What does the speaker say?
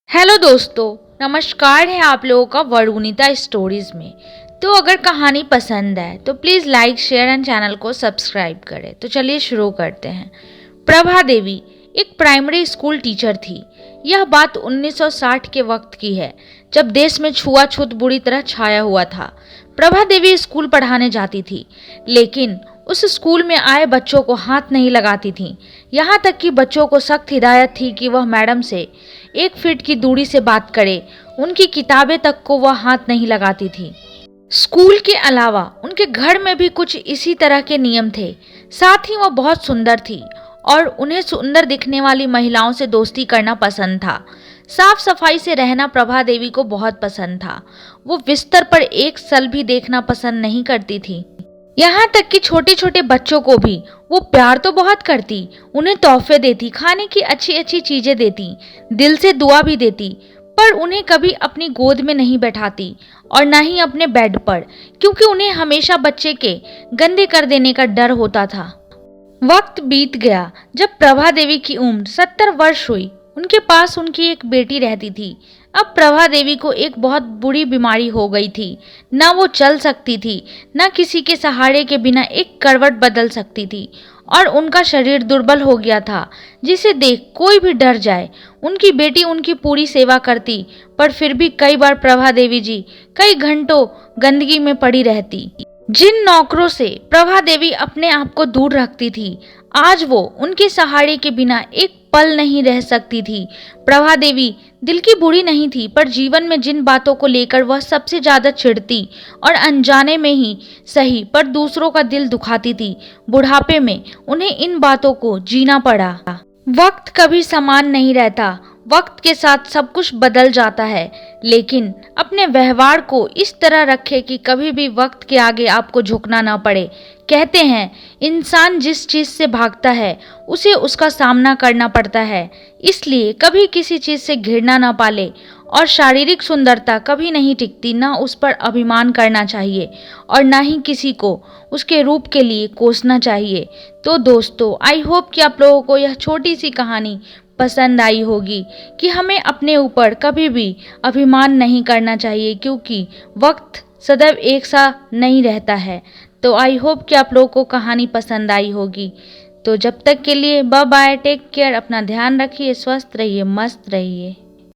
Hello दोस्तों, नमस्कार है आप लोगों का वरुणिता स्टोरीज में। तो अगर कहानी पसंद है तो please like share and channel को सब्सक्राइब करें। तो चलिए शुरू करते हैं। प्रभा देवी एक प्राइमरी स्कूल टीचर थी। यह बात 1960 के वक्त की है, जब देश में छुआछूत बुरी तरह छाया हुआ था। प्रभा देवी स्कूल पढ़ाने जाती थी, लेकिन उस स्कूल में आए बच्चों को हाथ नहीं लगाती थी। यहाँ तक कि बच्चों को सख्त हिदायत थी कि वह मैडम से 1 फीट की दूरी से बात करे। उनकी किताबें तक को वह हाथ नहीं लगाती थी। स्कूल के अलावा उनके घर में भी कुछ इसी तरह के नियम थे। साथ ही वह बहुत सुंदर थी और उन्हें सुंदर दिखने वाली महिलाओं से दोस्ती करना पसंद था। साफ सफाई से रहना प्रभा देवी को बहुत पसंद था। वो बिस्तर पर एक सल भी देखना पसंद नहीं करती थी। यहाँ तक कि छोटे छोटे बच्चों को भी वो प्यार तो बहुत करती, उन्हें तोहफे देती, खाने की अच्छी अच्छी चीजें देती, दिल से दुआ भी देती, पर उन्हें कभी अपनी गोद में नहीं बैठाती और ना ही अपने बेड पर, क्योंकि उन्हें हमेशा बच्चे के गंदे कर देने का डर होता था। वक्त बीत गया। जब प्रभा देवी की उम्र 70 वर्ष हुई, उनके पास उनकी एक बेटी रहती थी। अब प्रभा देवी को एक बहुत बुरी बीमारी हो गई थी। ना वो चल सकती थी, ना किसी के सहारे के बिना एक करवट बदल सकती थी, और उनका शरीर दुर्बल हो गया था, जिसे देख कोई भी डर जाए। उनकी बेटी उनकी पूरी सेवा करती, पर फिर भी कई बार प्रभा देवी जी कई घंटों गंदगी में पड़ी रहती। जिन नौकरों से प्रभा देवी अपने आप को दूर रखती थी, आज वो उनके सहारे के बिना एक पल नहीं रह सकती थी। प्रभा देवी दिल की बुरी नहीं थी, पर जीवन में जिन बातों को लेकर वह सबसे ज्यादा चिढ़ती और अनजाने में ही सही पर दूसरों का दिल दुखाती थी, बुढ़ापे में उन्हें इन बातों को जीना पड़ा। वक्त कभी समान नहीं रहता। वक्त के साथ सब कुछ बदल जाता है, लेकिन अपने व्यवहार को इस तरह रखें कि कभी भी वक्त के आगे आपको झुकना ना पड़े। कहते हैं, इंसान जिस चीज से भागता है उसे उसका सामना करना पड़ता है, इसलिए कभी किसी चीज से घृणा ना पाले। और शारीरिक सुंदरता कभी नहीं टिकती, ना उस पर अभिमान करना चाहिए और ना ही किसी को उसके रूप के लिए कोसना चाहिए। तो दोस्तों, आई होप कि आप लोगों को यह छोटी सी कहानी पसंद आई होगी कि हमें अपने ऊपर कभी भी अभिमान नहीं करना चाहिए, क्योंकि वक्त सदैव एक सा नहीं रहता है। तो आई होप कि आप लोगों को कहानी पसंद आई होगी। तो जब तक के लिए बाय बाय, टेक केयर, अपना ध्यान रखिए, स्वस्थ रहिए, मस्त रहिए।